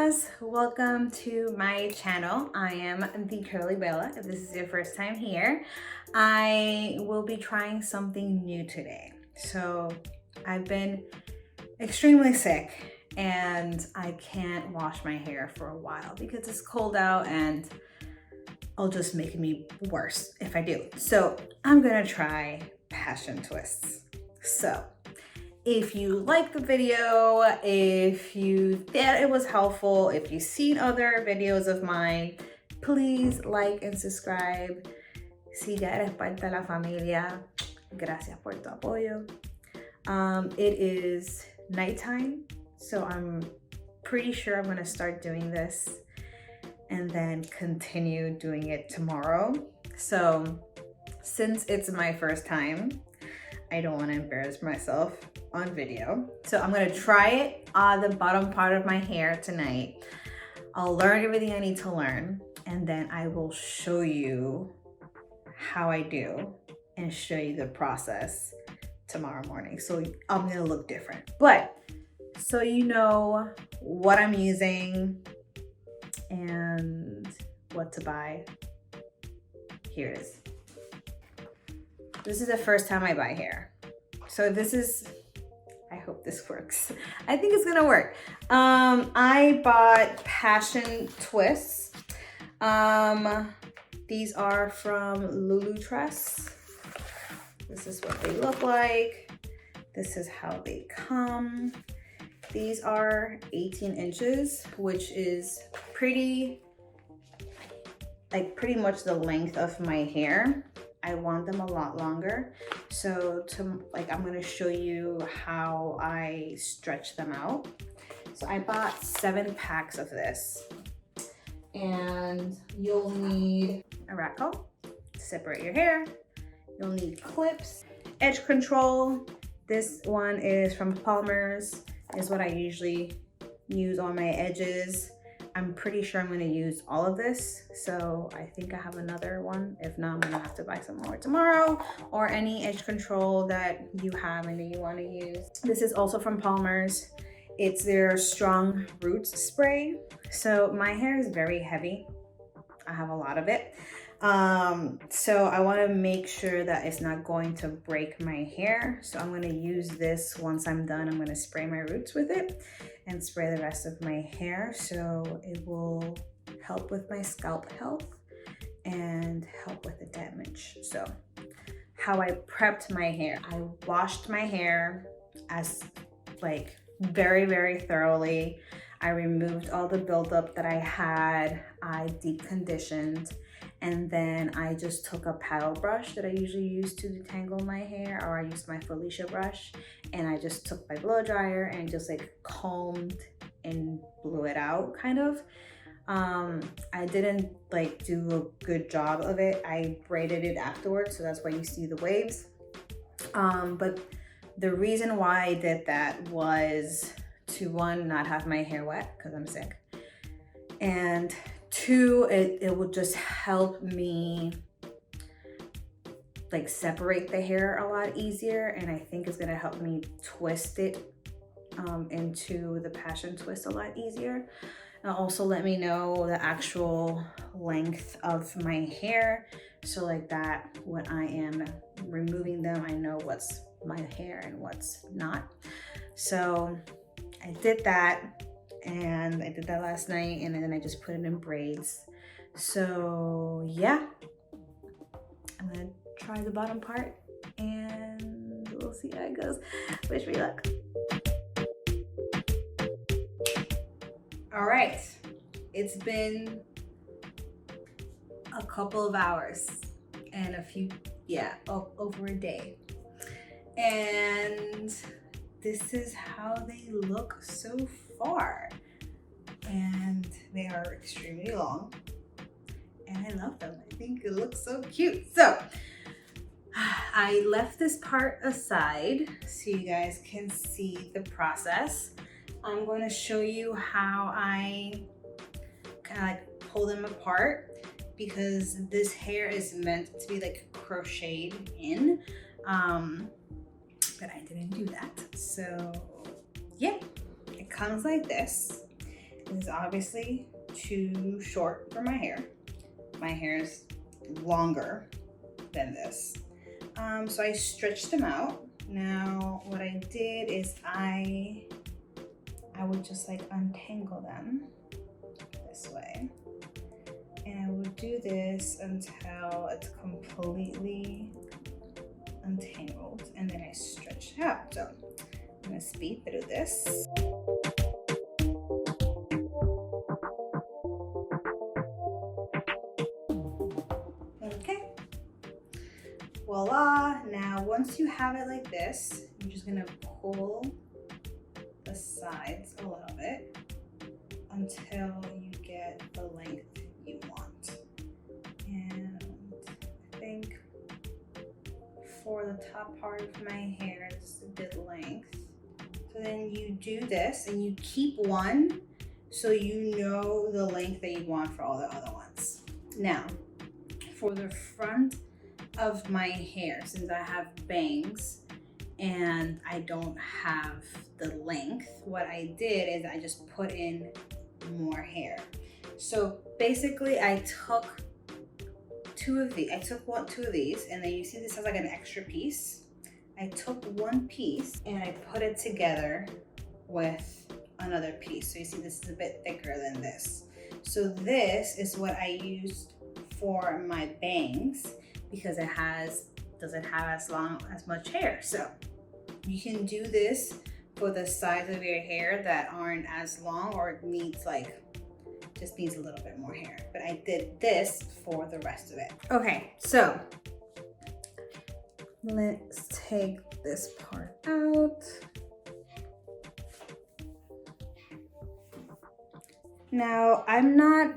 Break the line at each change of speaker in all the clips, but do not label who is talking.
Bellas, welcome to my channel. I am the Curly Bella. If this is your first time here, I will be trying something new today. So I've been extremely sick and I can't wash my hair for a while because it's cold out and it'll just make me worse if I do. So I'm gonna try passion twists. So if you liked the video, if you thought it was helpful, if you've seen other videos of mine, please like and subscribe. Si ya eres parte de la familia, gracias por tu apoyo. It is nighttime, so I'm pretty sure I'm gonna start doing this and then continue doing it tomorrow. So since it's my first time, I don't want to embarrass myself on video. So I'm gonna try it on the bottom part of my hair tonight. I'll learn everything I need to learn, and then I will show you how I do and show you the process tomorrow morning. So I'm gonna look different. But so you know what I'm using and what to buy, here it is. This is the first time I buy hair. So this is, I hope this works. I think it's gonna work. I bought passion twists. These are from Lulutress. This is what they look like. This is how they come. These are 18 inches, which is pretty much the length of my hair. I want them a lot longer. So I'm gonna show you how I stretch them out. So I bought 7 packs of this. And you'll need a rat comb to separate your hair. You'll need clips, edge control. This one is from Palmer's, is what I usually use on my edges. I'm pretty sure I'm gonna use all of this. So I think I have another one. If not, I'm gonna have to buy some more tomorrow, or any edge control that you have and that you wanna use. This is also from Palmer's. It's their Strong Roots spray. So my hair is very heavy. I have a lot of it. So I wanna make sure that it's not going to break my hair. So I'm gonna use this once I'm done. I'm gonna spray my roots with it and spray the rest of my hair, so it will help with my scalp health and help with the damage. So how I prepped my hair, I washed my hair as very, very thoroughly. I removed all the buildup that I had. I deep conditioned, and then I just took a paddle brush that I usually use to detangle my hair, or I used my Felicia brush, and I just took my blow dryer and just combed and blew it out, kind of. I didn't do a good job of it. I braided it afterwards, so that's why you see the waves. But the reason why I did that was to, one, not have my hair wet because I'm sick, and 2, it will just help me separate the hair a lot easier, and I think it's gonna help me twist it into the passion twist a lot easier. And also let me know the actual length of my hair, so that when I am removing them, I know what's my hair and what's not. So I did that, and I did that last night, and then I just put it in braids. So yeah, I'm gonna try the bottom part and we'll see how it goes. Wish me luck. All right, it's been a couple of hours and over a day, and this is how they look so far, and they are extremely long, and I love them. I think it looks so cute. So I left this part aside so you guys can see the process. I'm going to show you how I kind of pull them apart, because this hair is meant to be crocheted in, but I didn't do that. So yeah, it comes like this. This is obviously too short for my hair. My hair is longer than this. So I stretched them out. Now what I did is I would just like untangle them this way. And I would do this until it's completely untangled, and then I stretch it out. So I'm gonna speed through this. Okay, voila. Now once you have it like this, I'm just gonna pull the sides a little bit until you get the length you want. And I think for the top part of my hair, it's a good length. So then you do this and you keep one so you know the length that you want for all the other ones. Now, for the front of my hair, since I have bangs and I don't have the length, what I did is I just put in more hair. So basically I took two of these, and then you see this has like an extra piece. I took one piece and I put it together with another piece. So you see this is a bit thicker than this. So this is what I used for my bangs because it doesn't have as much hair. So you can do this for the sides of your hair that aren't as long or just needs a little bit more hair. But I did this for the rest of it. Okay, so let's take this part out. Now, I'm not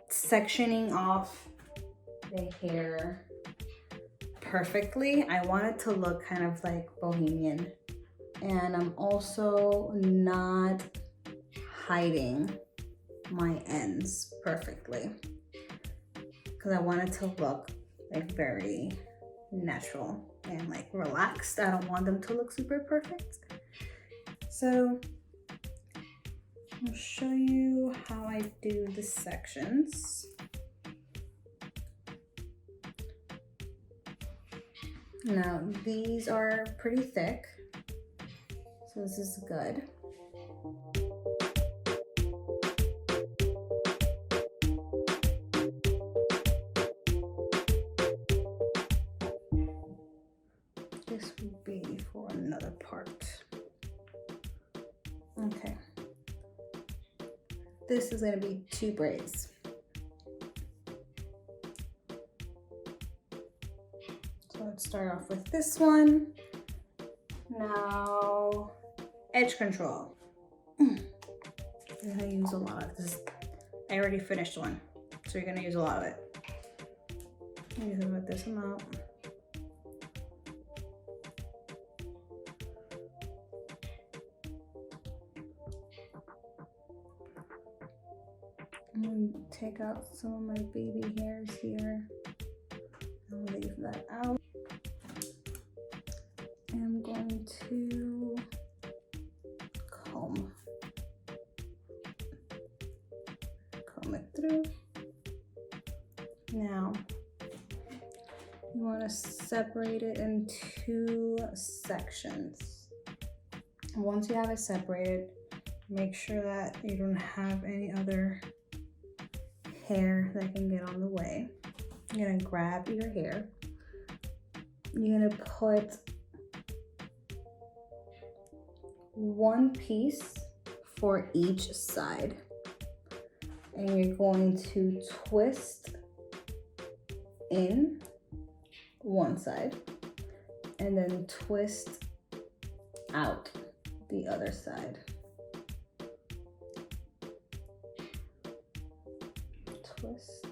sectioning off the hair perfectly. I want it to look kind of like bohemian. And I'm also not hiding my ends perfectly because I want it to look like very natural and like relaxed. I don't want them to look super perfect. So I'll show you how I do the sections. Now these are pretty thick, so this is good. This would be for another part. Okay. This is going to be 2 braids. So let's start off with this one. Now, edge control. I'm going to use a lot of this. I already finished one, so you're going to use a lot of it. Use about this amount. I'm going to take out some of my baby hairs here. I'll leave that out. And I'm going to comb it through. Now, you want to separate it in 2 sections. Once you have it separated, make sure that you don't have any other hair that can get on the way. You're gonna grab your hair. You're gonna put 1 piece for each side. And you're going to twist in one side and then twist out the other side. Twist.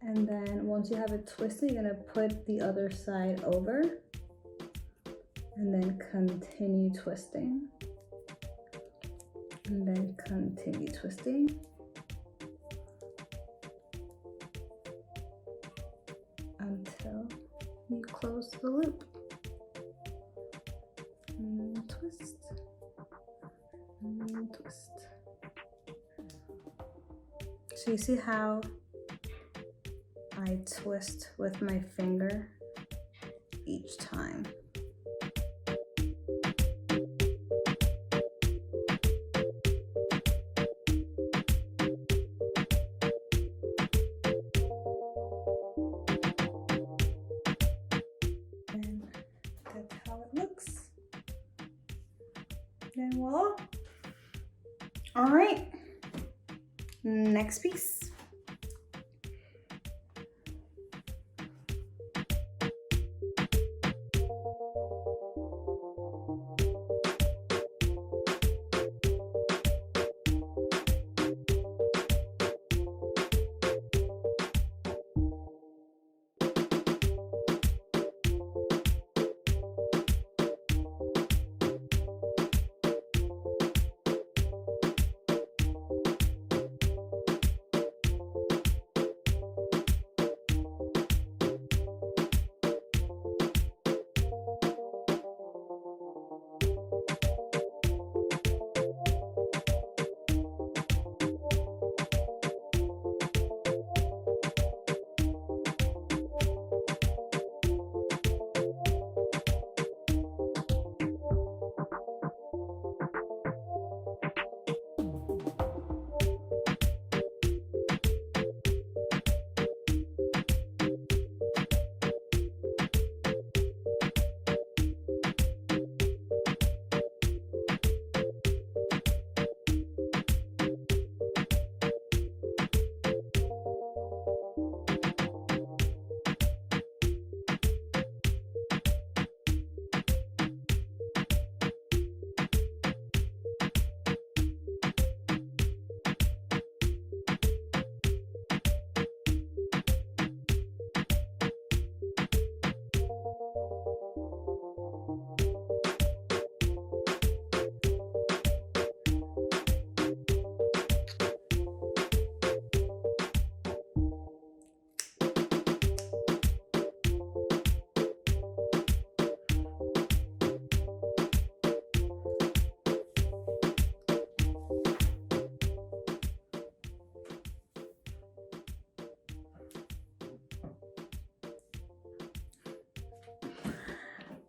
And then once you have it twisted, you're gonna put the other side over and then continue twisting. And then continue twisting. Until you close the loop. And then twist. And then twist. So you see how I twist with my finger each time. And that's how it looks. And voila. All right, next piece.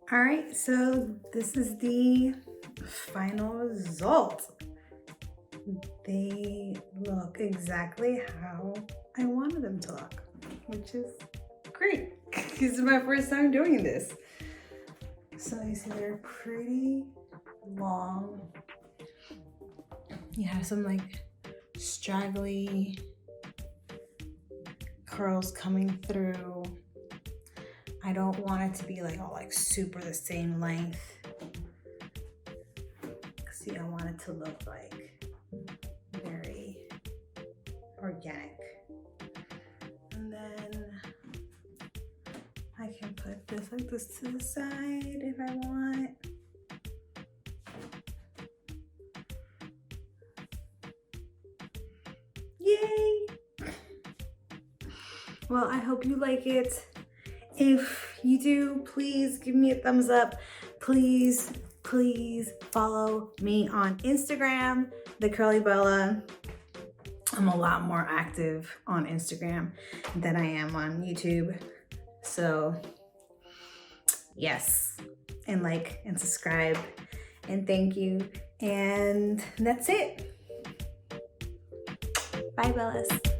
All right, so this is the final result. They look exactly how I wanted them to look, which is great. This is my first time doing this. So you see they're pretty long. You have some like straggly curls coming through. I don't want it to be like all like super the same length. See, I want it to look like very organic. And then I can put this like this to the side if I want. Yay! Well, I hope you like it. If you do, please give me a thumbs up. Please follow me on Instagram, The Curly Bella. I'm a lot more active on Instagram than I am on YouTube. So yes, and like and subscribe and thank you. And that's it. Bye, Bellas.